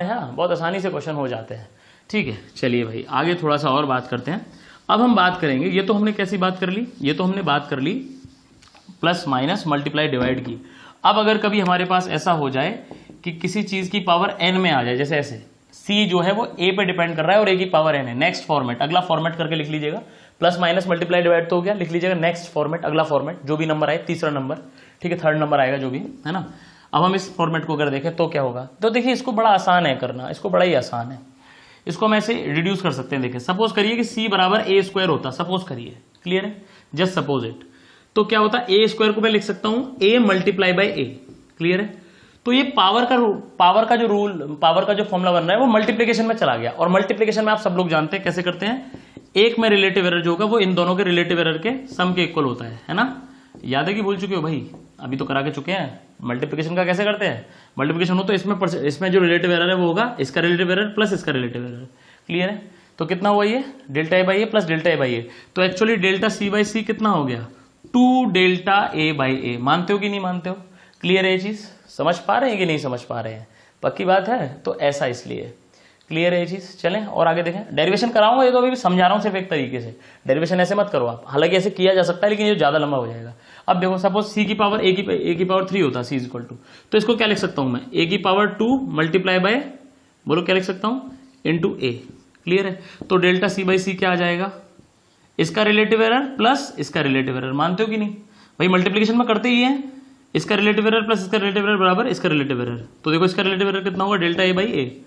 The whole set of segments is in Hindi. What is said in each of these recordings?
है, बहुत आसानी से क्वेश्चन हो जाते हैं। ठीक है, चलिए भाई आगे थोड़ा सा और बात करते हैं। अब हम बात करेंगे, ये तो हमने कैसी बात कर ली, ये तो हमने बात कर ली प्लस माइनस मल्टीप्लाई डिवाइड की। अब अगर कभी हमारे पास ऐसा हो जाए कि किसी चीज की पावर n में आ जाए, जैसे ऐसे c जो है वो a पे डिपेंड कर रहा है और a की पावर n है, नेक्स्ट फॉर्मेट, अगला फॉर्मेट करके लिख लीजिएगा। प्लस माइनस मल्टीप्लाई डिवाइड तो हो गया, लिख लीजिएगा नेक्स्ट फॉर्मेट, अगला फॉर्मेट, जो भी नंबर आए, तीसरा नंबर, ठीक है, थर्ड नंबर आएगा जो भी, है ना। अब हम इस फॉर्मेट को अगर देखें तो क्या होगा, तो देखिए इसको बड़ा आसान है करना, इसको बड़ा ही आसान है। इसको हम ऐसे रिड्यूस कर सकते हैं। देखिए सपोज करिए कि c बराबर a स्क्वायर होता, सपोज करिए, क्लियर है, जस्ट सपोज इट। तो क्या होता है, a स्क्वायर को मैं लिख सकता हूं a multiply by a, clear है। तो ये पावर का जो रूल, पावर का जो फॉर्मूला बन रहा है वो मल्टीप्लीकेशन में चला गया, और मल्टीप्लीकेशन में आप सब लोग जानते हैं कैसे करते हैं, एक में रिलेटिव एरर जो होगा वो इन दोनों के रिलेटिव एरर के सम के इक्वल होता है ना। याद है कि भूल चुके हो भाई, अभी तो करा के चुके हैं। मल्टीप्लीकेशन का कैसे करते हैं, मल्टीप्लीकेशन हो तो इसमें जो रिलेटिव एरर है वो होगा इसका रिलेटिव एरर प्लस इसका रिलेटिव एरर, क्लियर है। तो कितना हुआ ये, delta A by A plus delta A by A. तो actually delta C by C कितना हो गया, 2 डेल्टा ए बाई ए। मानते हो कि नहीं मानते हो, क्लियर है ये चीज, समझ पा रहे हैं कि नहीं समझ पा रहे हैं, पक्की बात है। तो ऐसा इसलिए क्लियर है ये चीज। चलें और आगे देखें, डेरिवेशन कराऊंगा, ये तो अभी भी समझा रहा हूं सिर्फ एक तरीके से, डेरिवेशन ऐसे मत करो आप, हालांकि ऐसे किया जा सकता है लेकिन ये ज्यादा लंबा हो जाएगा। अब देखो सपोज सी की पावर ए की पावर 3 होता, सी इज इक्वल टू, तो इसको क्या लिख सकता हूं मैं, ए की पावर 2 मल्टीप्लाई बाय, बोलो क्या लिख सकता हूं, इंटू ए, क्लियर है। तो डेल्टा सी बाई सी क्या आ जाएगा, इसका रिलेटिव एरर प्लस इसका रिलेटिव एरर। मानते हो कि नहीं भाई, मल्टीप्लीकेशन में करते ही है, इसका रिलेटिव एरर प्लस इसका रिलेटिव एरर बराबर इसका रिलेटिव एरर। तो देखो इसका रिलेटिव एरर कितना होगा, डेल्टा ए बाई ए,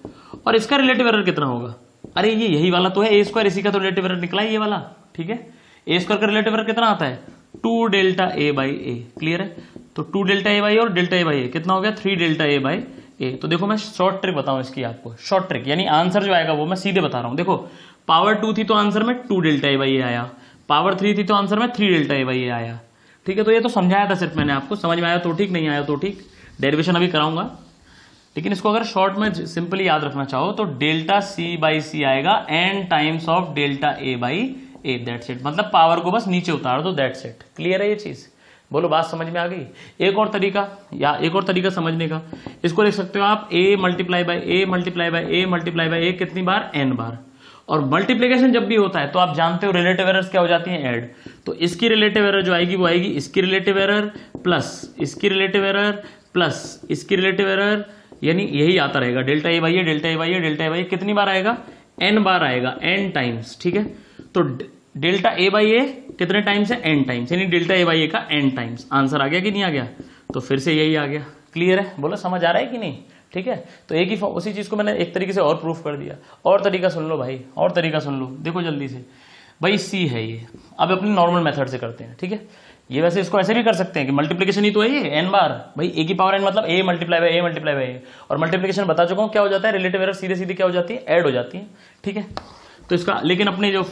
और इसका रिलेटिव एरर कितना होगा, अरे ये यही वाला तो है ए स्क्वायर, इसी का तो रिलेटिव एरर निकला है ये वाला, ठीक है। ए स्क्वायर का रिलेटिव एरर कितना आता है, 2 delta A by A, clear है। तो 2 डेल्टा ए बाई और डेल्टा ए बाई ए कितना हो गया, 3 डेल्टा ए बाई ए। तो देखो मैं शॉर्ट ट्रिक बताऊं इसकी आपको, शॉर्ट ट्रिक यानी आंसर जो आएगा वो मैं सीधे बता रहा हूं। देखो पावर 2 थी तो आंसर में 2 डेल्टा ए बाई ए आया, पावर 3 थी तो आंसर में 3 डेल्टा ए बाई ए आया, ठीक है। तो ये तो समझाया था सिर्फ मैंने आपको, समझ में आया तो ठीक, नहीं आया तो ठीक, डेरिवेशन अभी कराऊंगा। लेकिन इसको अगर शॉर्ट में सिंपली याद रखना चाहो तो डेल्टा सी बाई सी आएगा n times of delta A by A, that's it. मतलब पावर को बस नीचे उतार दो, दैट्स इट, क्लियर है ये चीज, बोलो बात समझ में आ गई। एक और तरीका समझने का, इसको लिख सकते हो आप a multiply by A multiply by A multiply by A, कितनी बार, n बार। और मल्टीप्लीकेशन जब भी होता है तो आप जानते हो रिलेटिव एरर्स क्या हो जाती हैं, ऐड। तो इसकी रिलेटिव एरर जो आएगी वो आएगी इसकी रिलेटिव एरर प्लस इसकी रिलेटिव एरर प्लस इसकी रिलेटिव एरर, यानी यही आता रहेगा, delta A by A delta A by A delta A by A, कितनी बार आएगा, n बार आएगा, n टाइम्स, ठीक है। तो डेल्टा ए बाई ए कितने टाइम्स है, n टाइम्स, यानी डेल्टा ए बाई ए का n टाइम्स। आंसर आ गया कि नहीं आ गया, तो फिर से यही आ गया, क्लियर है, बोलो समझ आ रहा है कि नहीं, ठीक है। तो एक ही उसी चीज को मैंने एक तरीके से और प्रूफ कर दिया। और तरीका सुन लो भाई, और तरीका सुन लो, देखो जल्दी से भाई, सी है ये, अब अपने नॉर्मल मेथड से करते हैं, ठीक है। ये वैसे इसको ऐसे भी कर सकते हैं कि मल्टीप्लीकेशन ही तो है ये, n बार, भाई a की पावर n मतलब a multiply by a multiply by a, और मल्टीप्लीकेशन बता चुका हूं क्या हो जाता है, रिलेटिव एरर सीधे सीधे क्या हो जाती है, ऐड हो जाती है, ठीक है। तो इसका लेकिन अपने जो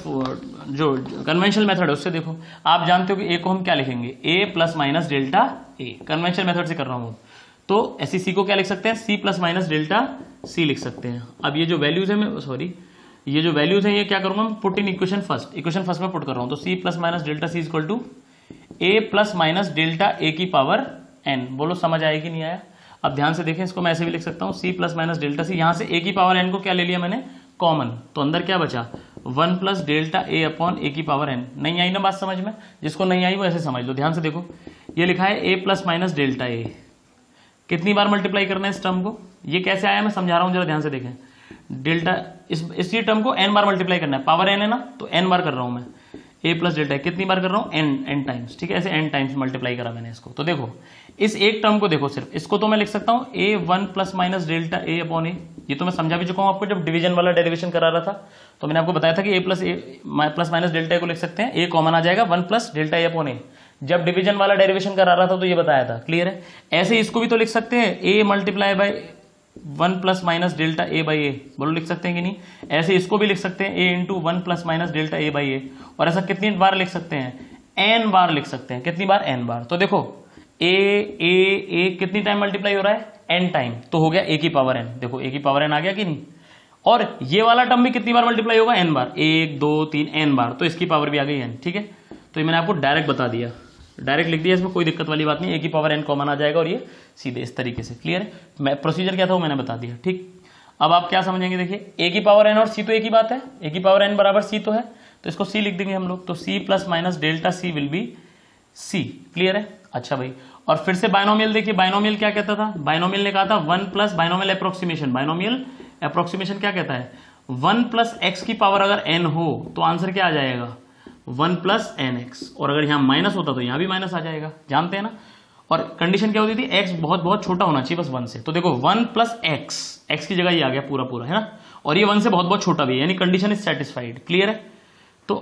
कन्वेंशनल मेथड है उससे देखो, आप जानते हो कि a को हम क्या लिखेंगे, a plus minus delta a, conventional method से कर रहा हूं। तो ऐसी सी को क्या लिख सकते हैं, c plus minus delta c लिख सकते हैं। अब ये जो वैल्यूज है, मैं सॉरी, ये जो वैल्यूज है ये क्या करूंगा, मैं पुट इन इक्वेशन फर्स्ट में पुट कर रहा हूं। तो c plus minus delta c equal to a plus minus delta a की पावर n, बोलो समझ आया कि नहीं आया। अब ध्यान से देखें, इसको मैं ऐसे भी लिख सकता हूं, c plus minus delta c, यहां से a की पावर n को क्या ले लिया मैंने, कॉमन, तो अंदर क्या बचा, 1 plus delta a upon a की पावर n। नहीं आई ना बात समझ में, जिसको नहीं आई वो ऐसे समझ लो। ध्यान से देखो, ये लिखा है a plus minus delta a, कितनी बार मल्टीप्लाई करना है इस टर्म को, ये कैसे आया मैं समझा रहा हूं, जरा ध्यान से देखें। डेल्टा इसी टर्म को n बार मल्टीप्लाई करना है, पावर n है ना, तो n बार कर रहा हूं मैं, a प्लस डेल्टा, कितनी बार कर रहा हूं, n टाइम्स, ठीक है, ऐसे n टाइम्स मल्टीप्लाई करा मैंने इसको। तो देखो इस एक टर्म को देखो, सिर्फ इसको तो मैं लिख सकता हूं a1 plus minus delta a upon a, ये तो मैं समझा भी चुका हूं आपको जब डिवीजन वाला डेरिवेशन करा रहा था। तो मैंने आपको बताया था कि a plus minus delta a को लिख सकते हैं, a कॉमन आ जाएगा 1 plus delta a upon a, जब डिवीजन वाला डेरिवेशन करा रहा था तो ये बताया था, क्लियर है। ऐसे इसको भी तो लिख सकते हैं, a multiply by 1 plus minus delta a by A, बोलो लिख सकते हैं कि नहीं। ऐसे इसको भी लिख सकते हैं a into 1 plus minus delta a by A, और ऐसा कितनी बार लिख सकते हैं, n बार लिख सकते हैं, कितनी बार, n बार। तो देखो a कितनी टाइम मल्टीप्लाई हो रहा है, n टाइम, तो हो गया a की पावर n, देखो a की पावर n आ गया कि नहीं। और ये वाला टर्म भी कितनी बार मल्टीप्लाई होगा, n बार, 1 2 3 n बार, तो इसकी पावर भी आ गई n, ठीक है। तो ये मैंने आपको डायरेक्ट बता दिया, डायरेक्ट लिख दिया, इसमें कोई दिक्कत वाली बात नहीं, a की पावर n कॉमन आ जाएगा और ये सीधे इस तरीके से, क्लियर है। मैं प्रोसीजर क्या था वो मैंने बता दिया, ठीक। अब आप क्या समझेंगे, देखिए ए की पावर एन और सी तो एक ही बात है, ए की पावर एन बराबर सी तो है, तो इसको सी लिख देंगे हम लोग, तो C plus minus delta C will be C. Clear है? अच्छा भाई, और फिर से बाइनोमियल देखिए, बाइनोमियल क्या कहता था, बाइनोमियल ने कहा था 1 plus binomial approximation, binomial approximation क्या कहता है, 1 प्लस एक्स की पावर अगर एन हो तो आंसर क्या आ जाएगा, 1 प्लस एन एक्स, और अगर यहां माइनस होता तो यहां भी माइनस आ जाएगा, जानते हैं ना। और कंडीशन क्या होती थी, एक्स बहुत बहुत छोटा होना चाहिए बस 1 से, तो देखो 1 प्लस एक्स की जगह ये आ गया पूरा पूरा, है ना, और ये 1 से बहुत बहुत छोटा भी है, यानी कंडीशन इज सेटिस्फाइड। क्लियर है? तो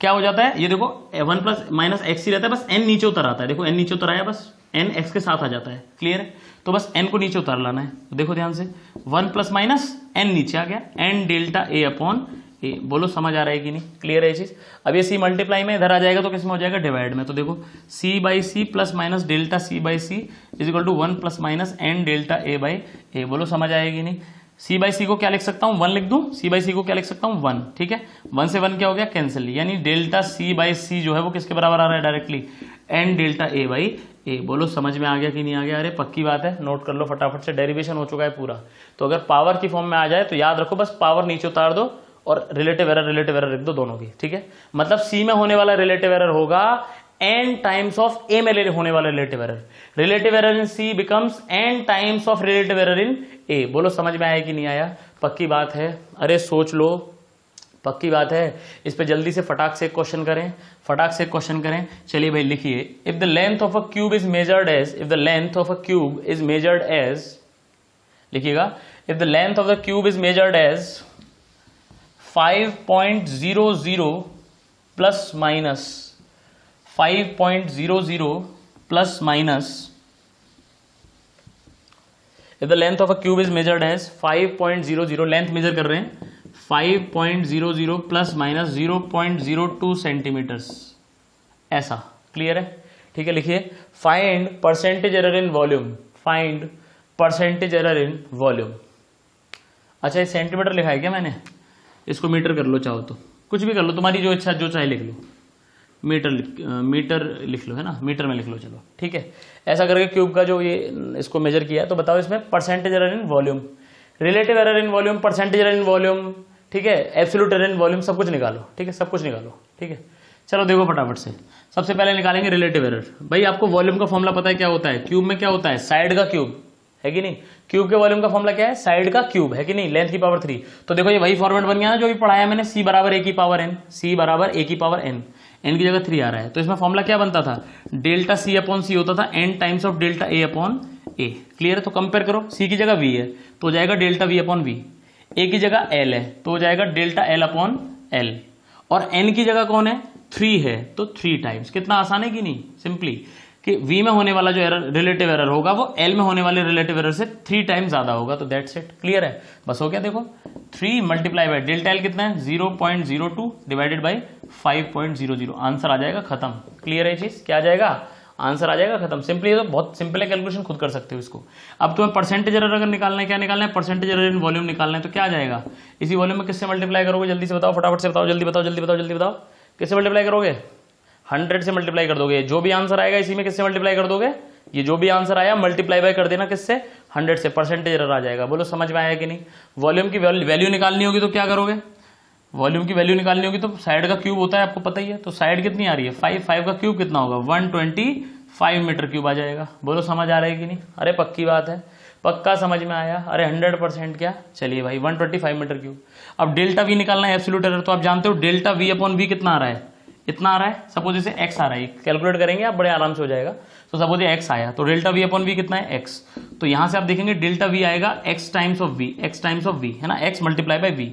क्या हो जाता है, ये देखो 1 प्लस माइनस एक्स ही रहता है, बस एन नीचे उतर आता है, देखो एन नीचे उतर आया, बस एन एक्स के साथ आ जाता है। क्लियर है? तो बस एन को नीचे उतार लाना है, तो देखो ध्यान से 1 प्लस माइनस एन नीचे आ गया, एन डेल्टा ए अपॉन ए। बोलो समझ आ रहा है कि नहीं? क्लियर है ये चीज? अब ये सी मल्टीप्लाई में इधर आ जाएगा तो किस में हो जाएगा, डिवाइड में, तो देखो C by C plus minus delta C by C is equal to 1 plus minus N delta A by A. बोलो समझ आएगी नहीं? सी बाई सी को क्या लिख सकता हूं, 1 लिख दूं, सी बाई सी को क्या लिख सकता हूं, 1। ठीक है, 1 से 1 क्या हो गया, कैंसिल, यानी डेल्टा सी बाई सी जो है वो किसके बराबर आ रहा है, directly N delta A by A. बोलो समझ में आ गया कि नहीं आ गया? अरे पक्की बात है, नोट कर लो फटाफट से, डेरिवेशन हो चुका है पूरा। तो अगर पावर की फॉर्म में आ जाए तो याद रखो, बस पावर नीचे उतार दो और रिलेटिव एरर लिख दो दोनों की। ठीक है, मतलब सी में होने वाला रिलेटिव एरर होगा n टाइम्स ऑफ ए में होने वाला relative error, relative error in C becomes n times of relative error in A. बोलो समझ में आया कि नहीं आया? पक्की बात है? अरे सोच लो, पक्की बात है। इस पे जल्दी से फटाक से क्वेश्चन करें, फटाक से क्वेश्चन करें। चलिए भाई लिखिए, if the length of a cube is measured as, if the length of a cube is measured as, लिखिएगा, if the length of the cube is measured as 5.00 plus minus 5.00 plus minus, if the length of a cube is measured as 5.00, length major कर रहे हैं 5.00 प्लस माइनस 0.02 सेंटीमीटर्स, ऐसा। क्लियर है? ठीक है, लिखिए, find percentage error in volume, find percentage error in volume. अच्छा, ये सेंटीमीटर लिखा है क्या मैंने, इसको मीटर कर लो, चाहो तो कुछ भी कर लो, तुम्हारी जो इच्छा, जो चाहे लिख लो, मीटर लिख लो, है ना, मीटर में लिख लो, चलो ठीक है। ऐसा करके क्यूब का जो ये इसको मेजर किया, तो बताओ इसमें percentage error in volume, relative error in volume, percentage error in volume, ठीक है, एब्सोल्यूट एरर इन वॉल्यूम, सब कुछ निकालो। ठीक है, सब कुछ निकालो। ठीक है, चलो देखो फटाफट से, सबसे पहले निकालेंगे रिलेटिव एरर। भाई आपको वॉल्यूम का फॉर्मूला पता है क्या होता है, क्यूब में क्या होता है, साइड का क्यूब, है कि नहीं? क्यूब के वॉल्यूम का फॉर्मूला क्या है, साइड का क्यूब, है कि नहीं, लेंथ की पावर 3। तो देखो ये वही फॉर्मेट बन गया ना जो भी पढ़ाया मैंने, सी बराबर ए की पावर एन, सी बराबर ए की पावर एन, एन की जगह 3 आ रहा है, तो इसमें फॉर्मूला क्या बनता था, डेल्टा सी अपॉन सी होता था, N times of delta A upon A. Clear है? तो कंपेयर करो, सी की जगह वी है तो हो जाएगा डेल्टा वी अपॉन वी, ए की जगह एल है तो हो जाएगा डेल्टा एल अपॉन एल, और एन की जगह कौन है, 3 है तो 3 टाइम्स। कितना आसान है कि नहीं, सिंपली कि v में होने वाला जो एरर, रिलेटिव एरर होगा वो l में होने वाले रिलेटिव एरर से 3 टाइम्स ज्यादा होगा, तो दैट्स इट। क्लियर है? बस हो गया। देखो 3 मल्टीप्लाई बाय डेल्टा एल कितना है, 0.02 डिवाइडेड बाय 5.00, आंसर आ जाएगा, खत्म। क्लियर है चीज? क्या आ जाएगा, आंसर आ जाएगा, खत्म। सिंपली, तो बहुत सिंपल है, कैलकुलेशन खुद कर सकते हो इसको। अब तुम्हें परसेंटेज एरर अगर निकालना है, क्या निकालना है, परसेंटेज एरर इन वॉल्यूम निकालना है, तो क्या आ जाएगा, इसी वॉल्यूम में किससे मल्टीप्लाई करोगे, जल्दी से बताओ, फटाफट से बताओ, जल्दी बताओ, जल्दी बताओ, जल्दी बताओ, किससे मल्टीप्लाई करोगे, 100 से मल्टीप्लाई कर दोगे। जो भी आंसर आएगा इसी में किससे मल्टीप्लाई कर दोगे, ये जो भी आंसर आया मल्टीप्लाई बाय कर देना किससे, 100 से, परसेंटेज एरर आ जाएगा। बोलो समझ में आया कि नहीं? वॉल्यूम की वैल्यू निकालनी होगी तो क्या करोगे, वॉल्यूम की वैल्यू निकालनी होगी तो साइड का क्यूब होता है, आपको पता ही है, तो साइड कितनी आ रही है, 5 का क्यूब कितना होगा, 125 मीटर क्यूब आ जाएगा। बोलो समझ आ रहा है कि नहीं? अरे पक्की बात है, पक्का समझ में आया? अरे 100% क्या? चलिए भाई 125 मीटर क्यूब। अब डेल्टा वी निकालना है, एब्सोल्यूट एरर, तो आप जानते हो डेल्टा वी अपॉन वी कितना आ रहा है, इतना आ रहा है। सपोज इसे x आ रहा है, कैलकुलेट करेंगे आप, बड़े आराम से हो जाएगा। तो सपोज ये x आया, तो डेल्टा वी अपॉन वी कितना है, x। तो यहां से आप देखेंगे डेल्टा वी आएगा x times of v, x times of v, है ना, x multiply by v।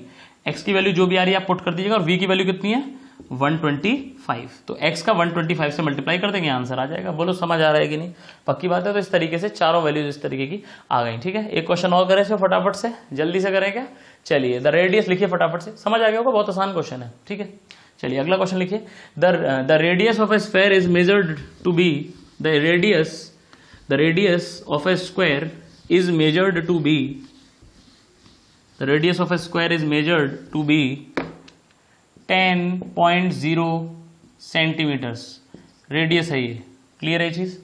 x की वैल्यू जो भी आ रही है आप पुट कर दीजिएगा, और v की वैल्यू कितनी है, 125। तो x का 125 से मल्टीप्लाई कर देंगे, आंसर आ जाएगा। बोलो समझ आ रहा है कि नहीं? पक्की बात है। तो इस तरीके से चारों वैल्यूज इस तरीके की आ गई। ठीक है, एक क्वेश्चन और करें इसमें फटाफट से, जल्दी से करें क्या? चलिए, द रेडियस लिखिए फटाफट से, समझ आ गया होगा, बहुत आसान क्वेश्चन है। ठीक है, चलिए अगला क्वेश्चन लिखिए। The radius of a square is measured to be, the radius of a square is measured to be, the radius of a square is measured to be 10.0 centimetres, radius है ये। क्लियर है चीज?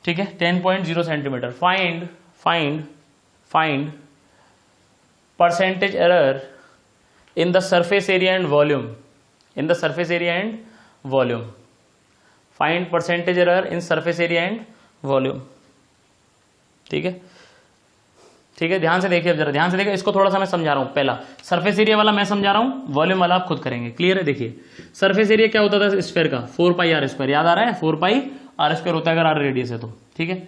ठीक है, 10.0 centimetre. Find percentage error in the surface area and volume, in the surface area and volume, find percentage error in surface area and volume. ठीक है, ठीक है, ध्यान से देखिए, जरा ध्यान से देखिए, इसको थोड़ा सा मैं समझा रहा हूं। पहला सरफेस एरिया वाला मैं समझा रहा हूं, वॉल्यूम वाला आप खुद करेंगे। क्लियर है? देखिए सरफेस एरिया क्या होता था स्फीयर का, 4 पाई आर स्क्वायर, याद आ रहा है? 4 पाई आर स्क्वायर होता है अगर आर रेडियस है तो। ठीक है,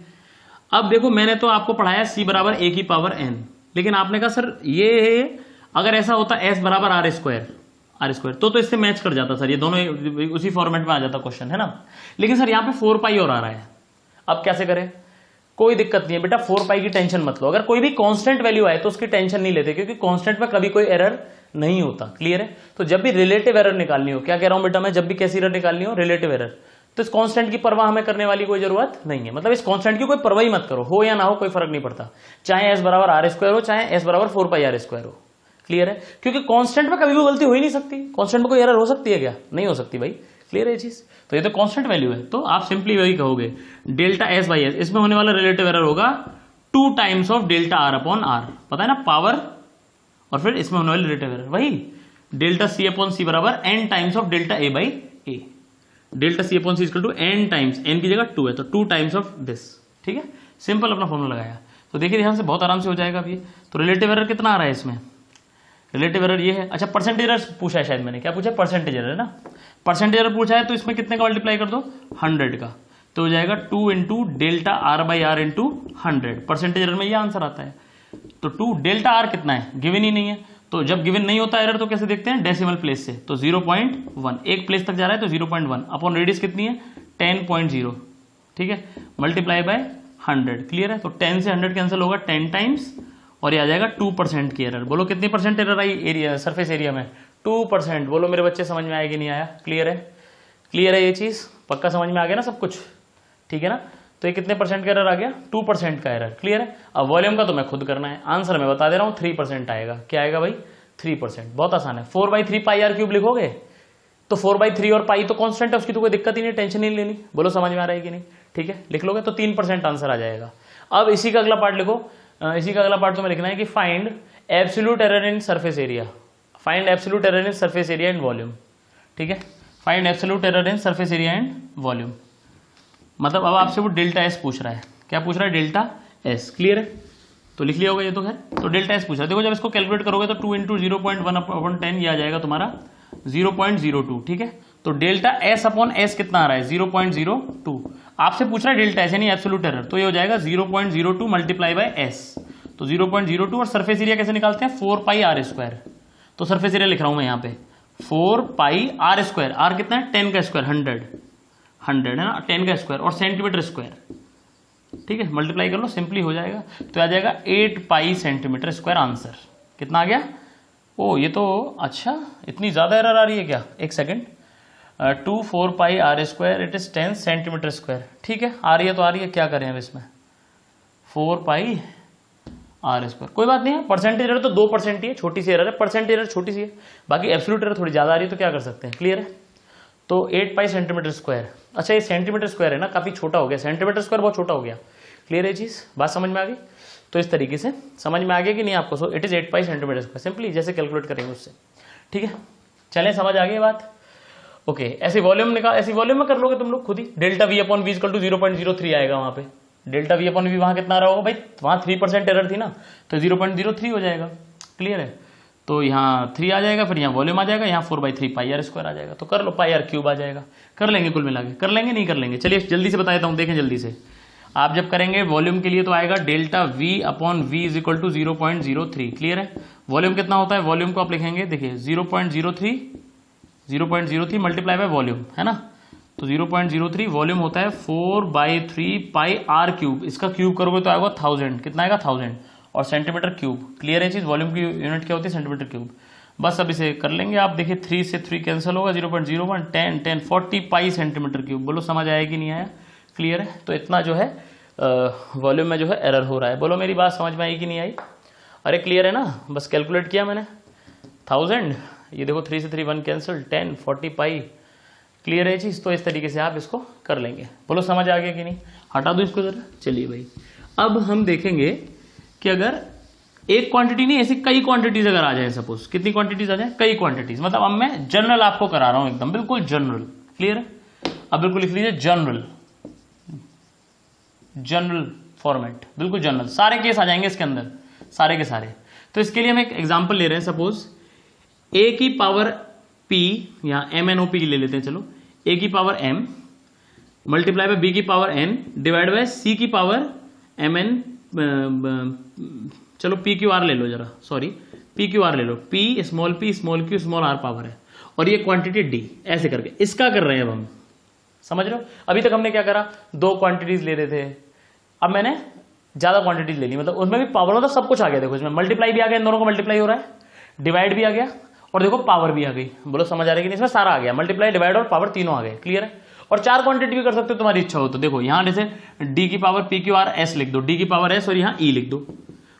अब देखो मैंने तो आपको पढ़ाया c बराबर a की पावर n, लेकिन आपने कहा सर ये अगर ऐसा होता s बराबर आर स्क्वायर तो इससे मैच कर जाता सर, ये दोनों उसी फॉर्मेट में आ जाता क्वेश्चन, है ना। लेकिन सर यहाँ पे 4 पाई और आ रहा है, अब कैसे करें? कोई दिक्कत नहीं है बेटा, 4 पाई की टेंशन मत लो। अगर कोई भी कांस्टेंट वैल्यू आए तो उसकी टेंशन नहीं लेते, क्योंकि कांस्टेंट में कभी कोई एरर नहीं होता। क्लियर है? तो जब भी रिलेटिव एरर निकालनी हो, क्या कह रहा हूं बेटा मैं, जब भी कैसी एरर निकालनी हो, रिलेटिव एरर, तो इस कांस्टेंट की परवाह हमें करने वाली कोई जरूरत नहीं है। मतलब इस कांस्टेंट की कोई परवाह ही मत करो, हो या ना हो कोई फर्क नहीं पड़ता, चाहे एस बराबर आर स्क्वायर हो, चाहे एस बराबर 4 पाई आर स्क्वायर हो। क्लियर है? क्योंकि कांस्टेंट में कभी भी गलती हो ही नहीं सकती, कांस्टेंट में कोई एरर हो सकती है क्या? नहीं हो सकती भाई। क्लियर है ये चीज? तो ये तो कांस्टेंट वैल्यू है, तो आप सिंपली वही कहोगे डेल्टा एस बाई एस, इसमें होने वाला रिलेटिव एरर होगा 2 times of delta R upon R, पता है ना, पावर, और फिर इसमें होने वाली रिलेटिव एरर वही डेल्टा सी अपॉन सी बराबर N times of delta A by A. Delta C upon C equal to N times, N की जगह 2 है तो 2 टाइम्स ऑफ दिस। ठीक है, सिंपल अपना फॉर्मूला लगाया। तो देखिए ध्यान से, बहुत आराम से हो जाएगा अब ये। तो रिलेटिव एरर कितना आ रहा है इसमें? रिलेटिव एरर ये है। अच्छा परसेंटेज एरर पूछा है शायद मैंने, क्या पूछा? परसेंटेज एरर है ना, परसेंटेज एरर पूछा है, तो इसमें कितने का मल्टीप्लाई कर दो? 100 का, तो हो जाएगा 2 into delta R by R into 100। Percentage error में ये आंसर आता है। तो 2 डेल्टा आर कितना है, गिवन ही नहीं है, तो जब गिवन नहीं होता एरर तो कैसे देखते हैं? डेसिमल प्लेस से, तो 0.1, एक प्लेस तक जा रहा है तो 0.1 अपॉन रेडियस कितनी है? 10.0। ठीक है, मल्टीप्लाई बाय 100। क्लियर है? तो 10 से 100 कैंसिल होगा 10 टाइम्स, और ये आ जाएगा 2% की एरर। बोलो कितनी percent error eye area, surface area में? 2%। बोलो मेरे बच्चे समझ में आएगी नहीं आया? क्लियर है? क्लियर है ये चीज? पक्का समझ में आ गया ना सब कुछ? ठीक है ना। तो ये कितने परसेंट का एरर आ गया? 2% का एरर। क्लियर है? अब वॉल्यूम का तो मैं खुद करना है, आंसर मैं बता दे रहा हूं 3% आएगा। क्या आएगा भाई? 3%। बहुत आसान है। 4/3 पाई आर क्यूब लिखोगे तो 4/3 और पाई तो कांस्टेंट है, उसकी तो कोई दिक्कत ही नहीं, टेंशन नहीं लेनी। बोलो समझ में आ रहा है कि नहीं? ठीक है, लिख लोगे तो 3% आंसर आ जाएगा। अब इसी का अगला पार्ट लिखो, इसी का अगला पार्ट तुम्हें लिखना है कि find absolute error in surface area, find absolute error in surface area and volume. ठीक है, find absolute error in surface area and volume. मतलब अब आपसे वो डेल्टा एस पूछ रहा है। क्या पूछ रहा है? Delta S. क्लियर है? तो लिख लिया होगा ये तो खैर। तो डेल्टा एस पूछ रहा है। देखो जब इसको कैलकुलेट करोगे तो 2 इंटू 0.1/10 ये आ जाएगा तुम्हारा 0.02। ठीक है, तो डेल्टा एस अपॉन एस कितना आ रहा है? 0.02। आपसे पूछ रहा है डेल्टा एस यानी एब्सोल्यूट एरर, तो ये हो जाएगा 0.02 मल्टीप्लाई बाय एस, तो 0.02। और सरफेस एरिया कैसे निकालते हैं? 4 पाई आर स्क्वायर। तो सरफेस एरिया लिख रहा हूं मैं यहाँ पे 4 पाई आर स्क्वायर। आर कितना है? 10 का स्क्वायर, 100 है ना, 10 का स्क्वायर और सेंटीमीटर स्क्वायर। ठीक है, मल्टीप्लाई कर लो, सिंपली हो जाएगा। तो आ जाएगा 8 पाई सेंटीमीटर स्क्वायर। आंसर कितना आ गया? ओ ये तो अच्छा, इतनी ज्यादा एरर आ रही है क्या? एक second, 2 4 pi R square it is 10 centimetre square. ठीक है, आ रही है तो आ रही है, क्या करें अब इसमें? 4 पाई आर स्क्वायर, कोई बात नहीं है। परसेंटेज एरर तो 2% ही है, छोटी सी एरर है, परसेंटेज एरर छोटी सी है, बाकी एब्सोल्यूट एरर थोड़ी ज्यादा आ रही है, तो क्या कर सकते हैं? क्लियर है? तो 8 पाई सेंटीमीटर स्क्वायर। अच्छा ये सेंटीमीटर स्क्वायर है ना, काफी छोटा हो गया, सेंटीमीटर स्क्वायर बहुत छोटा हो गया। क्लियर है चीज? बात समझ में आ गई? तो इस तरीके से समझ में आ गया कि नहीं आपको? So it is 8 pi centimetre square, simply जैसे कैलकुलेट करेंगे उससे। ठीक है, चले समझ आ गई बात? ओके, ऐसे वॉल्यूम निकाल, ऐसी वॉल्यूम में कर लोगे तुम लोग खुद ही। Delta V upon V equal to 0.03 आएगा वहां पे। डेल्टा वी अपॉन वी वहां कितना रहा होगा भाई? वहां 3% एरर थी ना, तो 0.03 हो जाएगा। क्लियर है? तो यहाँ 3 आ जाएगा, फिर यहाँ वॉल्यूम आ जाएगा, यहाँ 4/3 पाई आर स्क्वायर आ जाएगा। तो कर लो, पाई आर क्यूब आ जाएगा। कर लेंगे कुल मिला के? कर लेंगे नहीं कर लेंगे? चलिए जल्दी से बता देता हूँ, देखें जल्दी से। आप जब करेंगे वॉल्यूम के लिए तो आएगा delta V upon V is equal to 0.03। Clear है? वॉल्यूम कितना होता है? वॉल्यूम को आप लिखेंगे, देखिए 0.03 मल्टीप्लाई बाय वॉल्यूम, है ना। तो 0.03 वॉल्यूम होता है 4/3 पाई आर क्यूब। इसका क्यूब करोगे तो आएगा 1000। कितना आएगा? 1000 और सेंटीमीटर क्यूब। क्लियर है चीज? वॉल्यूम की यूनिट क्या होती है? Centimetre cube. बस अब इसे कर लेंगे आप, देखिए 3 से 3 कैंसिल होगा, 0.01 10 40 पाई सेंटीमीटर क्यूब। बोलो समझ आया कि नहीं आया? क्लियर है? तो इतना जो है वॉल्यूम में जो है एरर हो रहा है। बोलो मेरी बात समझ में आई कि नहीं आई? अरे क्लियर है ना? बस कैलकुलेट किया मैंने 1000, ये देखो 3 से 3 1 कैंसिल, 10 40 पाई। क्लियर है चीज? तो इस तरीके से आप इसको कर लेंगे। बोलो समझ आ गया कि नहीं? हटा दो इसको जरा। चलिए भाई, अब हम देखेंगे कि अगर एक क्वांटिटी नहीं, ऐसी कई क्वांटिटीज अगर आ जाए, सपोज कितनी क्वांटिटीज आ जाए, कई क्वांटिटीज, मतलब अब मैं जनरल आपको करा रहा हूं, एकदम बिल्कुल जनरल, क्लियर है। अब बिल्कुल लिख लीजिए जनरल, जनरल फॉर्मेट, बिल्कुल जनरल, सारे केस आ जाएंगे इसके अंदर, सारे के सारे। तो इसके लिए हम एक एग्जांपल ले रहे हैं, सपोज a की पावर p, या MNOP ले लेते हैं, चलो a की power m multiply by b की power n divide by c की पावर mn, चलो पी क्यू आर ले लो जरा, सॉरी पी क्यू आर ले लो, p small p small q small r power है, और ये क्वांटिटी d, ऐसे करके इसका कर रहे हैं अब हम, समझ रहे हो। अभी तक हमने क्या करा, दो क्वांटिटीज ले रहे थे, अब मैंने ज्यादा क्वांटिटीज ले ली, मतलब उसमें भी पावर, मतलब सब कुछ आ गया, देखो इसमें मल्टीप्लाई भी आ गया, इन दोनों को मल्टीप्लाई हो रहा है, डिवाइड भी आ गया, और देखो पावर भी आ गई, बोलो समझ आ रही है कि नहीं, इसमें सारा आ गया, मल्टीप्लाई डिवाइड और पावर तीनों आ गए, क्लियर है। और चार क्वांटिटी भी कर सकते हो तुम्हारी इच्छा हो तो, देखो यहां जैसे d की power p Q R s लिख दो, d की पावर s और यहाँ e लिख दो,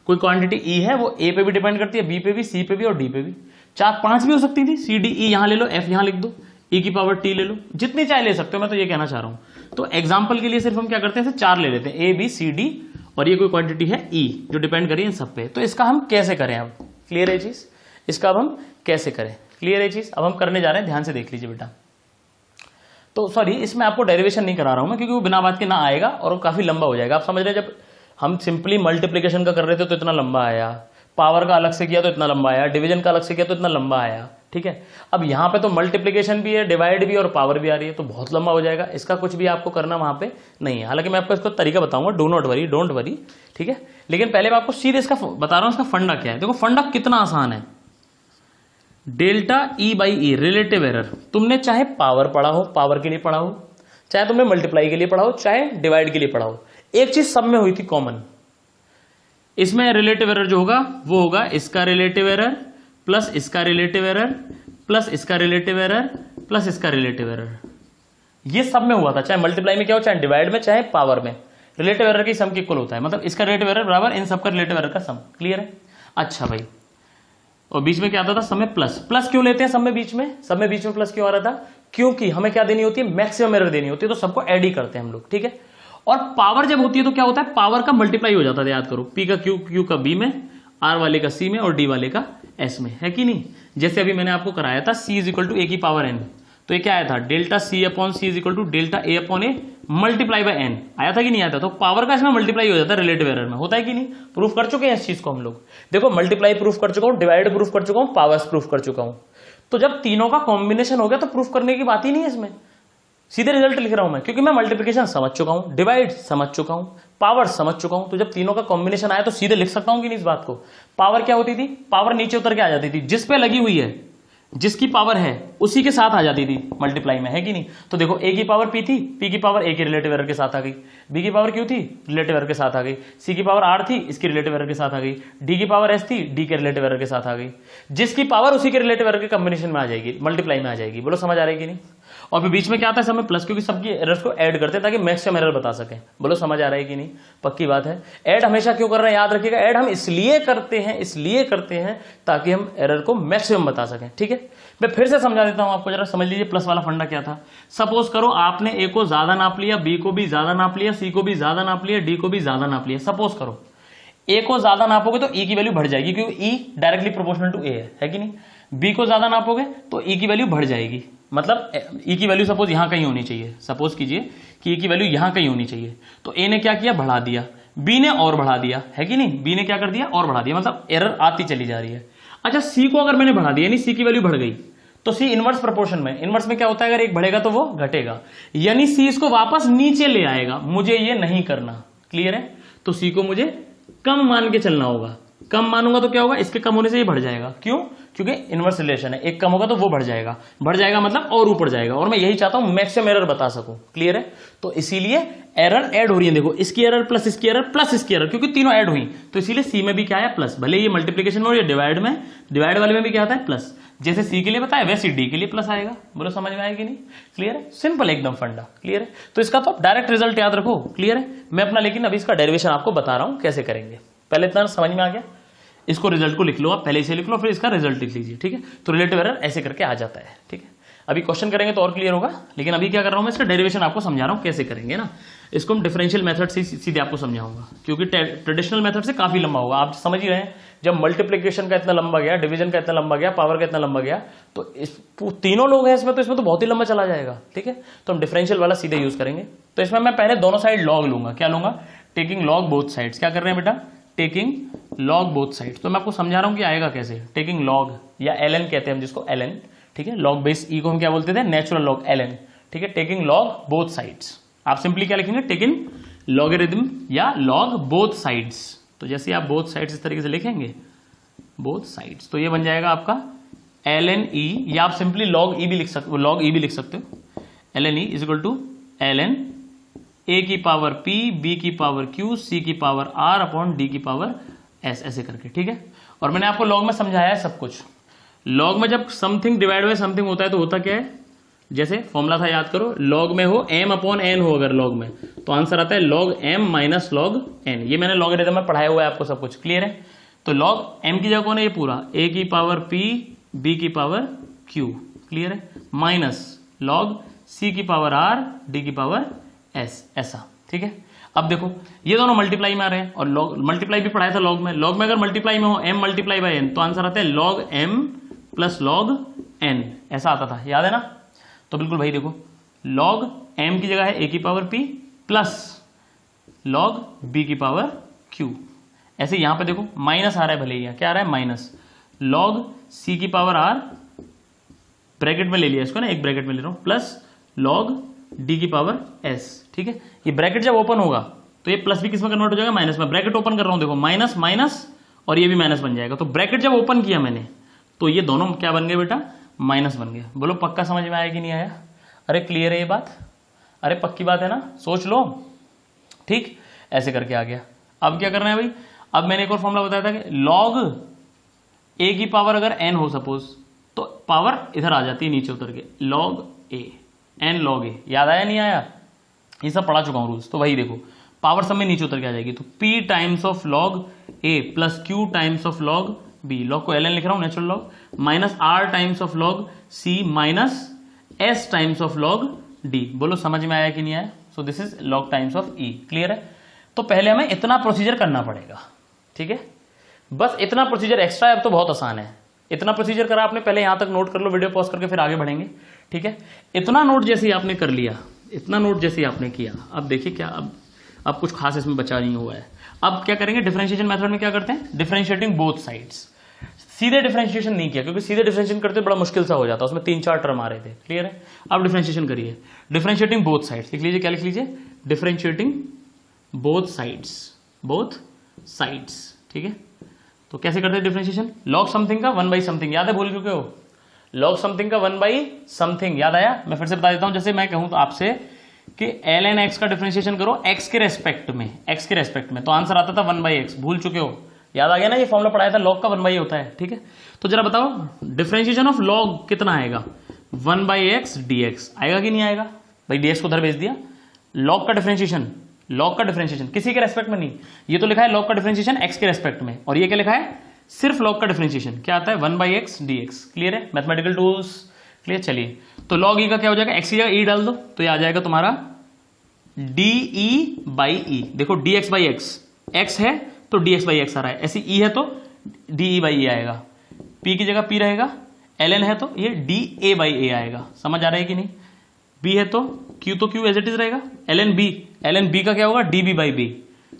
कोई क्वांटिटी e है वो a पे भी डिपेंड करती है, b पे भी, c पे भी और d पे भी, चार पांच भी हो सकती थी, c d e यहां ले लो, f यहां लिख दो, e की पावर t ले लो, जितनी चाहे ले सकते हो, मैं तो ये कहना चाह रहा हूं। तो एग्जाम्पल के लिए सिर्फ हम क्या करते हैं, चार ले लेते हैं, a b c d, और ये कोई क्वांटिटी है e जो डिपेंड करिए इन सब पे। तो इसका हम कैसे करें, अब क्लियर है चीज, इसका अब हम कैसे करें, क्लियर है चीज, अब हम करने जा रहे हैं, ध्यान से देख लीजिए बेटा। तो सॉरी, इसमें आपको डेरिवेशन नहीं करा रहा हूं मैं, क्योंकि वो बिना बात के ना आएगा और वो काफी लंबा हो जाएगा, आप समझ रहे हैं। जब हम सिंपली मल्टीप्लीकेशन का कर रहे थे तो इतना लंबा आया, पावर का अलग से किया तो इतना लंबा आया, डिवीजन का अलग से किया तो इतना लंबा आया, ठीक है। अब यहाँ पे तो मल्टीप्लीकेशन भी है, डिवाइड भी और पावर भी आ रही है, तो बहुत लंबा हो जाएगा, इसका कुछ भी आपको करना वहां पे नहीं है। हालांकि मैं आपको इसका तरीका बताऊंगा, do not worry, don't worry, ठीक है। लेकिन पहले मैं आपको सीधे इसका बता रहा हूं, इसका फंडा क्या है। देखो फंडा कितना आसान है, delta E by E, relative error. तुमने चाहे पावर पढ़ा हो, पावर के लिए पढ़ा हो, चाहे तुमने मल्टीप्लाई के लिए पढ़ा हो, चाहे डिवाइड के लिए पढ़ा हो, एक चीज सब में हुई थी कॉमन, इसमें रिलेटिव एरर जो होगा वो होगा इसका रिलेटिव एरर प्लस इसका रिलेटिव एरर प्लस इसका रिलेटिव एरर प्लस इसका रिलेटिव एरर, ये सब में हुआ था, चाहे मल्टीप्लाई में क्या हो, चाहे डिवाइड में, चाहे पावर में, रिलेटिव एरर की सम के इक्वल होता है, मतलब इसका रिलेटिव एरर बराबर इन सबका रिलेटिव एरर का सम, क्लियर है। अच्छा भाई, और बीच में क्या आता था, सब में प्लस, प्लस क्यों लेते हैं सब में बीच में, सब में बीच में प्लस क्यों आ रहा था, क्योंकि हमें क्या देनी होती है, मैक्सिमम एरर देनी होती है, तो सबको ऐड ही करते हैं हम लोग, ठीक है। और पावर जब होती है तो क्या होता है, पावर का मल्टीप्लाई हो जाता था, याद करो, p का q, q का b में, r वाले का c में और d वाले का s में, है कि नहीं। जैसे अभी मैंने आपको कराया था c is equal to a की पावर n, तो ये क्या आया था, delta c upon c is equal to delta a upon a multiply by n, आया था कि नहीं आया था। तो पावर का इसमें मल्टीप्लाई हो जाता है रिलेटिव एरर में, होता है कि नहीं, प्रूफ कर चुके हैं इस चीज को हम लोग। देखो मल्टीप्लाई प्रूफ कर चुका हूं, डिवाइड प्रूफ कर चुका हूं, पावर्स प्रूफ कर चुका हूं, तो जब तीनों का कॉम्बिनेशन हो गया तो प्रूफ करने की बात ही नहीं है इसमें, सीधे रिजल्ट लिख रहा हूं मैं, क्योंकि मैं मल्टीप्लिकेशन समझ चुका हूं, डिवाइड समझ चुका हूं, पावर समझ चुका हूं, तो जब तीनों का कॉम्बिनेशन आया तो सीधे लिख सकता हूं कि नहीं इस बात को। पावर क्या होती थी, पावर नीचे उतर के आ जाती थी, जिस पे लगी हुई है, जिसकी पावर है उसी के साथ आ जाती थी मल्टीप्लाई में, है कि नहीं। तो देखो a की पावर p थी, p की पावर a के रिलेटिव एरर के साथ आ गई, b की पावर q थी, रिलेटिव एरर के साथ आ गई, c की पावर r थी, इसकी रिलेटिव एरर के साथ आ गई, d की पावर s थी, d के रिलेटिव एरर के साथ आ गई, जिसकी पावर उसी के रिलेटिव एरर के कॉम्बिनेशन में आ जाएगी, मल्टीप्लाई में आ जाएगी। बोलो समझ आ रही है कि नहीं। और फिर बीच में क्या आता है, सब में प्लस, क्योंकि सबकी एरर्स को ऐड करते हैं ताकि मैक्सिमम एरर बता सकें। बोलो समझ आ रहा है कि नहीं, पक्की बात है। ऐड हमेशा क्यों कर रहे हैं, याद रखिएगा, ऐड हम इसलिए करते हैं ताकि हम एरर को मैक्सिमम बता सकें, ठीक है। मैं फिर से समझा देता हूं आपको, जरा समझ लीजिए प्लस वाला फंडा क्या था। सपोज करो आपने ए को ज्यादा नाप लिया, बी को भी ज्यादा नाप लिया, सी को भी ज्यादा नाप लिया, डी को भी ज्यादा नाप लिया। सपोज करो ए को ज्यादा नापोगे तो ई की वैल्यू बढ़ जाएगी, क्योंकि ई डायरेक्टली प्रोपोर्शनल टू ए है कि नहीं। बी को ज्यादा नापोगे तो ई की वैल्यू बढ़ जाएगी, मतलब ई की वैल्यू सपोज यहां कहीं होनी चाहिए, सपोज कीजिए कि ई की वैल्यू यहां कहीं होनी चाहिए, तो ए ने क्या किया, बढ़ा दिया, बी ने और बढ़ा दिया, है कि नहीं, बी ने क्या कर दिया, और बढ़ा दिया, मतलब एरर आती चली जा रही है। अच्छा सी को अगर मैंने बढ़ा दिया, यानी सी की वैल्यू बढ़ गई, तो सी इनवर्स प्रोपोर्शन में, इनवर्स में क्या होता है, अगर एक बढ़ेगा तो वो घटेगा, यानी सी इसको वापस नीचे ले आएगा, मुझे ये नहीं करना, क्लियर है। तो सी को मुझे कम मान के चलना होगा, कम मानूंगा तो क्या होगा, इसके कम होने से ये बढ़ जाएगा, क्यों, क्योंकि इनवर्स रिलेशन है, एक कम होगा तो वो बढ़ जाएगा, मतलब और ऊपर जाएगा, और मैं यही चाहता हूं मैक्सिमम एरर बता सकूं, क्लियर है। तो इसीलिए एरर ऐड हो रही है, देखो इसकी एरर प्लस इसकी एरर प्लस इसकी एरर, क्योंकि तीनों ऐड हुई, तो इसीलिए सी में भी क्या आया, प्लस, भले ये मल्टीप्लीकेशन में और ये डिवाइड में, डिवाइड वाले में भी क्या आता है, प्लस, जैसे सी के लिए बताया वैसे डी के लिए प्लस आएगा। बोलो समझ में आएगी नहीं, क्लियर है, सिंपल एकदम फंडा, क्लियर है। तो इसका तो डायरेक्ट रिजल्ट याद रखो, क्लियर है। मैं अपना लेकिन अभी इसका डेरिवेशन आपको बता रहा हूं कैसे करेंगे, पहले इतना समझ में आ गया, इसको रिजल्ट को लिख लो आप, पहले इसे लिख लो, फिर इसका रिजल्ट लिख लीजिए, ठीक है। तो रिलेटिव एरर ऐसे करके आ जाता है, ठीक है। अभी क्वेश्चन करेंगे तो और क्लियर होगा, लेकिन अभी क्या कर रहा हूं मैं, इसका डेरिवेशन आपको समझा रहा हूं कैसे करेंगे ना। इसको हम डिफरेंशियल मेथड से सीधे आपको समझाऊंगा, क्योंकि ट्रेडिशनल मेथड से काफी लंबा होगा। आप समझ ही रहे हैं, जब मल्टीप्लीकेशन का इतना लंबा गया, डिवीजन का इतना लंबा गया, पावर का इतना लंबा गया, तो तीनों लोग हैं इसमें, तो इसमें तो बहुत ही लंबा चला जाएगा। ठीक है, तो हम डिफरेंशियल वाला सीधे यूज करेंगे। तो इसमें मैं पहले दोनों साइड लॉग लूंगा। क्या लूंगा? Taking log both sides. क्या कर रहे हैं बेटा? Taking log both sides. तो मैं आपको समझा रहा हूं कि आएगा कैसे। टेकिंग लॉग या ln कहते हैं हम जिसको, ln। ठीक है, लॉग बेस ई को हम क्या बोलते थे? Natural log, ln। ठीक है, टेकिंग लॉग बोथ साइड्स। आप सिंपली क्या लिखेंगे? टेकिंग लॉगरिथम या लॉग बोथ साइड्स। तो जैसे आप बोथ साइड्स इस तरीके से लिखेंगे, बोथ साइड्स, तो ये बन जाएगा आपका ln e, या आप सिंपली लॉग ई भी लिख सकते हो, लॉग ई भी लिख सकते हो। ln e is equal to ln a की पावर p, b की पावर q, c की पावर r अपॉन d की पावर s, ऐसे करके। ठीक है, और मैंने आपको लॉग में समझाया है सब कुछ। लॉग में जब समथिंग डिवाइड बाय समथिंग होता है तो होता क्या है? जैसे फॉर्मूला था, याद करो, लॉग में हो m अपॉन n हो, अगर लॉग में, तो आंसर आता है log m minus log n। ये मैंने लॉगरिथम में पढ़ाया हुआ है आपको सब कुछ, क्लियर है? तो log m की जगह कौन है? ये पूरा a की पावर p, b की पावर q, क्लियर है, माइनस log c की पावर r, d की पावर s, ऐसा। ठीक है, अब देखो ये दोनों मल्टीप्लाई में आ रहे हैं, और लॉग मल्टीप्लाई भी पढ़ाया था लॉग में। लॉग में अगर मल्टीप्लाई में हो m मल्टीप्लाई बाय n, तो आंसर आता है log m plus log n, ऐसा आता था, याद है ना? तो बिल्कुल भाई देखो, log m की जगह है a की power p plus log b की पावर q। ऐसे यहां पे देखो माइनस आ रहा है, भले ही क्या आ रहा है? माइनस log c की पावर r, ब्रैकेट में ले लिया इसको ना, एक ब्रैकेट में ले रहा हूं, प्लस log d की पावर s। ठीक है, ये ब्रैकेट जब ओपन होगा तो ये प्लस भी किस में कन्वर्ट हो जाएगा? माइनस में। ब्रैकेट ओपन कर रहा हूं, देखो माइनस माइनस, और ये भी माइनस बन जाएगा। तो ब्रैकेट जब ओपन किया मैंने, तो ये दोनों क्या बन गए बेटा? माइनस बन गए। बोलो पक्का समझ में आया कि नहीं आया? अरे क्लियर है ये बात? अरे पक्की बात है ना? सोच लो। ठीक, ऐसे करके आ गया। अब क्या करना है भाई? अब मैंने एक और फॉर्मूला बताया था कि लॉग a की पावर अगर n हो सपोज, तो पावर इधर आ जाती है नीचे उतर के, log a, n log a। याद आया नहीं आया? ये सब पढ़ा चुका हूं रूल्स। तो वही देखो, पावर सब में नीचे उतर के आ जाएगी। तो p times of log a plus q times of log b, log को ln लिख रहा हूं, natural log, minus r times of log c minus s times of log d। बोलो समझ में आया कि नहीं आया? So this is log times of e, clear है? तो पहले हमें इतना प्रोसीजर करना पड़ेगा। ठीक है, बस इतना प्रोसीजर एक्स्ट्रा है, अब तो बहुत आसान है। इतना प्रोसीजर करा आपने, पहले यहां तक नोट कर लो, वीडियो पॉज करके फिर आगे बढ़ेंगे। ठीक है, इतना नोट जैसे ही आपने कर लिया, इतना नोट जैसे ही आपने किया, अब देखिए क्या, अब कुछ खास इसमें बचा नहीं हुआ है। अब क्या करेंगे? डिफरेंशिएशन मेथड में क्या करते हैं? Differentiating both sides. सीधे डिफरेंशिएशन नहीं किया, क्योंकि सीधे डिफरेंशिएशन करते बड़ा मुश्किल सा हो जाता, उसमें 3-4 टर्म आ रहे थे, क्लियर है? अब डिफरेंशिएशन करिए। डिफरेंशिएटिंग बोथ साइड्स लिख लीजिए। क्या लिख लीजिए? Differentiating both sides, both sides. ठीक है, तो कैसे करते हैं डिफरेंशिएशन? लॉग समथिंग का 1 बाई समथिंग, याद है? भूल चुके हो? लॉग समथिंग का 1 बाई समथिंग, याद आया? मैं फिर से बता देता हूं। जैसे मैं कहूं तो आपसे कि ln x का डिफरेंशिएशन करो x के रेस्पेक्ट में, x के रेस्पेक्ट में, तो आंसर आता था 1 बाई एक्स। भूल चुके हो? याद आ गया ना? ये फॉर्मूला पढ़ाया था, लॉग का 1 बाई होता है। ठीक है, तो जरा बताओ डिफरेंशिएशन ऑफ लॉग कितना आएगा? 1 बाई एक्स dx आएगा कि नहीं आएगा? भाई dx को उधर भेज दिया। लॉग का डिफरेंशिएशन, लॉग का डिफरेंशिएशन किसी के रेस्पेक्ट में नहीं, ये तो लिखा है लॉग का डिफरेंशिएशन x के रेस्पेक्ट में, और ये क्या लिखा है? सिर्फ लॉग का डिफरेंशिएशन। क्या आता है? 1 बाई एक्स dx, क्लियर है? Mathematical tools clear. चलिए, तो लॉग e का क्या हो जाएगा? x की जगह e डाल दो, तो ये आ जाएगा तुम्हारा de बाई ई। देखो dx बाई एक्स, x है तो dx बाई एक्स आ रहा है, ऐसे e है तो de बाई ए आएगा, p की जगह p रहेगा, ln है तो ये da बाई ए आएगा। समझ आ रहा है कि नहीं? b है तो q एज इट इज रहेगा, ln b का क्या होगा? db बाई b,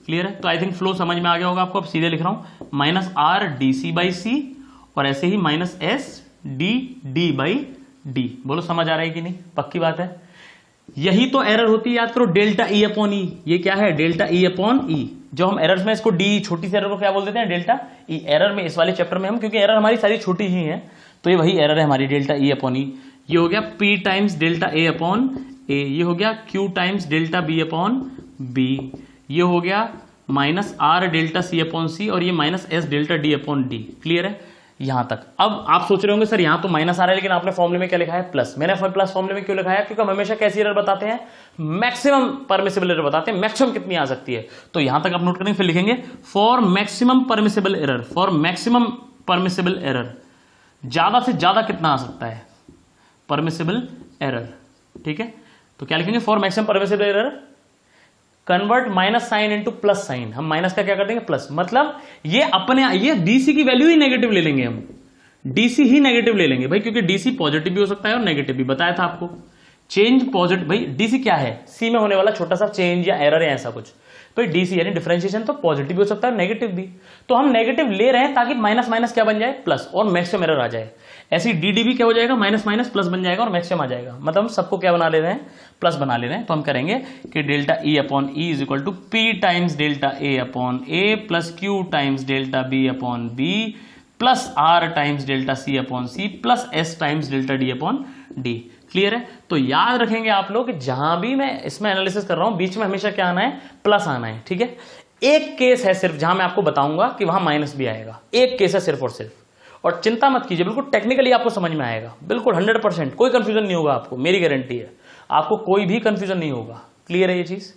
क्लियर है? तो आई थिंक फ्लो समझ में आ गया होगा आपको। अब सीधे लिख रहा हूं, minus r dc by c, और ऐसे ही minus s d by d। बोलो समझ आ रहा है कि नहीं? पक्की बात है? यही तो एरर होती है, याद करो, डेल्टा ई अपॉन ई। ये क्या है? डेल्टा ई अपॉन ई। जो हम एरर्स में इसको डी, छोटी सी एरर को क्या बोल देते हैं? Delta E. एरर में, इस वाले चैप्टर में हम, क्योंकि एरर हमारी सारी छोटी ही है, तो ये वही एरर है हमारी, डेल्टा ई अपॉन ई। ये हो गया p times delta A upon A, ये हो गया q times delta B upon B, ये हो गया minus r delta C upon C, और ये minus s delta D upon D. Clear है यहां तक? अब आप सोच रहे होंगे सर यहां तो माइनस आ रहा है, लेकिन आपने फॉर्मूले में क्या लिखा है? प्लस। मैंने प्लस फॉर्मूले में क्यों लिखा है? क्योंकि हम हमेशा कैसी एरर बताते हैं? मैक्सिमम परमिसिबल एरर बताते हैं, मैक्सिमम कितनी आ सकती है। तो यहां तक आप नोट करेंगे, फिर लिखेंगे for maximum permissible error, for maximum permissible error, ज्यादा से ज्यादा कितना आ सकता है परमिसिबल एरर। ठीक है, तो क्या लिखेंगे, for maximum permissible error convert minus sign into plus sign. हम माइनस का क्या कर देंगे, प्लस, मतलब ये डीसी की वैल्यू ही नेगेटिव ले लेंगे हम, डीसी ही नेगेटिव ले लेंगे भाई, क्योंकि डीसी पॉजिटिव भी हो सकता है और नेगेटिव भी, बताया था आपको। चेंज पॉजिटिव, भाई डीसी क्या है, सी में होने वाला छोटा सा चेंज या एरर या ऐसा कुछ, भाई डीसी यानी डिफरेंशिएशन तो पॉजिटिव भी हो सकता है नेगेटिव भी, तो हम नेगेटिव ले रहे हैं ताकि माइनस माइनस क्या बन जाए, प्लस, और मैक्सिमम एरर आ जाए। ऐसी डी भी क्या हो जाएगा, माइनस माइनस प्लस बन जाएगा और मैक्सिमम आ जाएगा, मतलब हम सबको क्या बना ले रहे हैं, प्लस बना ले रहे हैं। तो हम करेंगे कि delta E upon E is equal to P times delta A upon A plus Q times delta B upon B plus R times delta C upon C plus S times delta D upon D. Clear है, तो याद रखेंगे आप लोग कि जहां भी मैं इसमें एनालिसिस कर रहा हूं बीच में हमेशा क्या आना है, प्लस आना है। ठीक है, एक केस है सिर्फ जहां मैं आपको बताऊंगा कि वहां माइनस भी आएगा, एक केस है सिर्फ और सिर्फ, और चिंता मत कीजिए, बिल्कुल टेक्निकली आपको समझ में आएगा, बिल्कुल 100%, कोई कंफ्यूजन नहीं होगा आपको, मेरी गारंटी है, आपको कोई भी कंफ्यूजन नहीं होगा। क्लियर है ये चीज,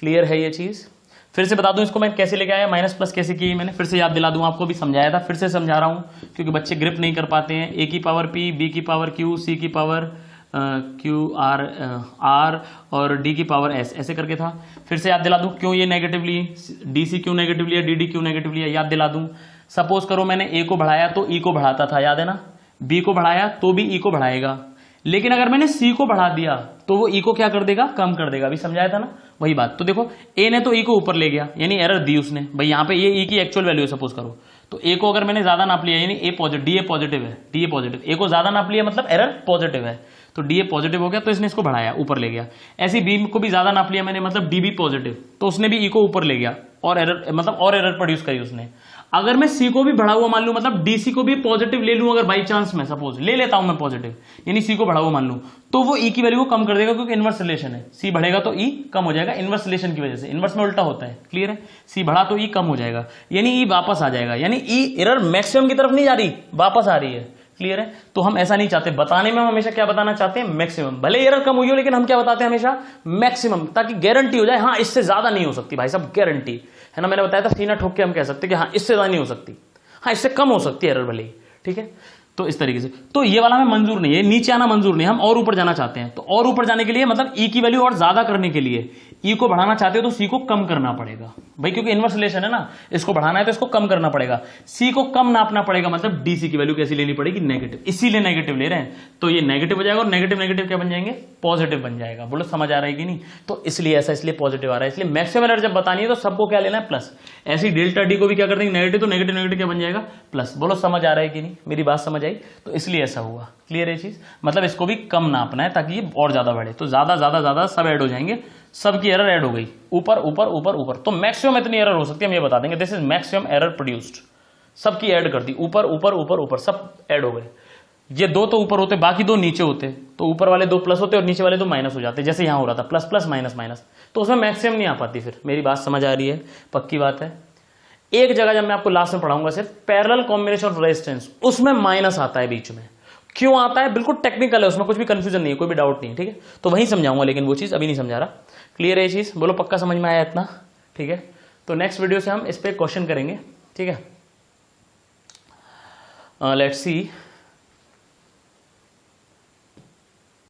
क्लियर है ये चीज। फिर से बता दूं इसको मैं कैसे लेके आया, माइनस प्लस कैसे किए मैंने, फिर से याद दिला दूं, आपको भी समझाया था, फिर से समझा रहा हूं क्योंकि बच्चे ग्रिप नहीं कर पाते हैं। ए की पावर पी, बी की पावर क्यू, सी की पावर क्यू आर आर और डी की पावर एस, ऐसे करके था। फिर से याद दिला दूं क्यों ये नेगेटिव ली, डी सी क्यों नेगेटिव लिया, डी डी क्यों नेगेटिव लिया, याद दिला दूं। सपोज करो मैंने ए को बढ़ाया तो ई को बढ़ाता था, याद है ना, बी को बढ़ाया तो भी ई को बढ़ाएगा, लेकिन अगर मैंने सी को बढ़ा दिया तो वो ई को क्या कर देगा, कम कर देगा, अभी समझाया था ना वही बात। तो देखो ए ने तो ई को ऊपर ले गया, यानी एरर दी उसने, भाई यहाँ पे ये ई की एक्चुअल वैल्यू है सपोज करो, तो ए को अगर मैंने ज्यादा नाप लिया यानी ए पॉजिटिव, डी ए पॉजिटिव है, डी ए पॉजिटिव, ए को ज्यादा नाप लिया मतलब एरर पॉजिटिव है, तो डी ए पॉजिटिव हो गया तो इसने इसको बढ़ाया, ऊपर ले गया। ऐसी बी को भी ज्यादा नाप लिया मैंने मतलब डी बी पॉजिटिव, तो उसने भी ई को ऊपर ले गया और एरर मतलब और एरर प्रोड्यूस करी उसने। अगर मैं सी को भी बढ़ा हुआ मान लूं, मतलब डीसी को भी पॉजिटिव ले लूं, अगर बाई चांस में सपोज ले लेता हूं मैं पॉजिटिव, यानी सी को बढ़ा हुआ मान लूं, तो वो ई की वैल्यू को कम कर देगा क्योंकि इनवर्स रिलेशन है, सी बढ़ेगा तो ई कम हो जाएगा, इनवर्स रिलेशन की वजह से, इनवर्स में उल्टा होता है। क्लियर है, सी बढ़ा तो ई कम हो जाएगा, यानी ई वापस आ जाएगा, यानी ई एरर मैक्सिमम की तरफ नहीं जा रही, वापस आ रही है। क्लियर है, तो हम ऐसा नहीं चाहते, बताने में हम हमेशा क्या बताना चाहते हैं, मैक्सिमम, भले एरर कम हुई हो लेकिन हम क्या बताते हैं हमेशा, मैक्सिमम, ताकि गारंटी हो जाए हाँ इससे ज्यादा नहीं हो सकती, भाई साहब गारंटी है ना, मैंने बताया था सीना ठोक के हम कह सकते कि हाँ इससे ज्यादा नहीं हो सकती, हाँ इससे कम हो सकती है एरर भले ही। ठीक है, तो इस तरीके से, तो ये वाला हमें मंजूर नहीं है, नीचे आना मंजूर नहीं, हम और ऊपर जाना चाहते हैं, तो और ऊपर जाने के लिए मतलब ई की वैल्यू और ज्यादा करने के लिए ई को बढ़ाना चाहते हो तो सी को कम करना पड़ेगा भाई, क्योंकि इनवर्स रिलेशन है ना, इसको बढ़ाना है तो इसको कम करना पड़ेगा, सी को कम नापना पड़ेगा, मतलब डीसी की वैल्यू कैसी लेनी पड़ेगी, नेगेटिव, इसीलिए नेगेटिव ले रहे हैं, तो ये नेगेटिव हो जाएगा और नेगेटिव नेगेटिव क्या बन जाएंगे, पॉजिटिव बन जाएगा। बोलो समझ आ रहा है कि नहीं, तो इसलिए ऐसा, इसलिए पॉजिटिव आ रहा है, इसलिए मैक्सिमम एरर जब बतानी है तो सबको क्या लेना है, प्लस। ऐसी डेल्टा डी को भी क्या कर देंगे नेगेटिव, तो नेगेटिव नेगेटिव क्या बन जाएगा, प्लस। बोलो समझ आ रहा है कि नहीं, मेरी बात समझ आई, तो इसलिए ऐसा हुआ। क्लियर है चीज, मतलब इसको भी कम नापना है ताकि ये और ज्यादा बढ़े, तो ज्यादा ज्यादा ज्यादा सब ऐड हो जाएंगे, सबकी एरर ऐड हो गई, ऊपर ऊपर ऊपर ऊपर, तो मैक्सिमम इतनी एरर हो सकती है हम ये बता देंगे, this is maximum error produced, सबकी ऐड कर दी, ऊपर ऊपर ऊपर ऊपर सब ऐड हो गए। ये दो तो ऊपर होते, बाकी दो नीचे होते, तो ऊपर वाले दो प्लस होते और नीचे वाले दो माइनस हो जाते, जैसे यहां हो रहा था प्लस प्लस माइनस माइनस, तो उसमें मैक्सिमम नहीं आ पाती। फिर मेरी बात समझ आ रही है, पक्की बात है। एक जगह जब मैं आपको लास्ट में पढ़ाऊंगा सिर्फ पैरेलल कॉम्बिनेशन ऑफ रेजिस्टेंस, उसमें माइनस आता है बीच में, क्यों आता है बिल्कुल टेक्निकल है, उसमें कुछ भी कंफ्यूजन नहीं है, कोई भी डाउट नहीं है। ठीक है, तो वहीं समझाऊंगा, लेकिन वो चीज अभी नहीं समझा रहा। क्लियर है ये चीज, बोलो पक्का समझ में आया इतना। ठीक है, तो नेक्स्ट वीडियो से हम इस पे क्वेश्चन करेंगे। ठीक है, लेट्स सी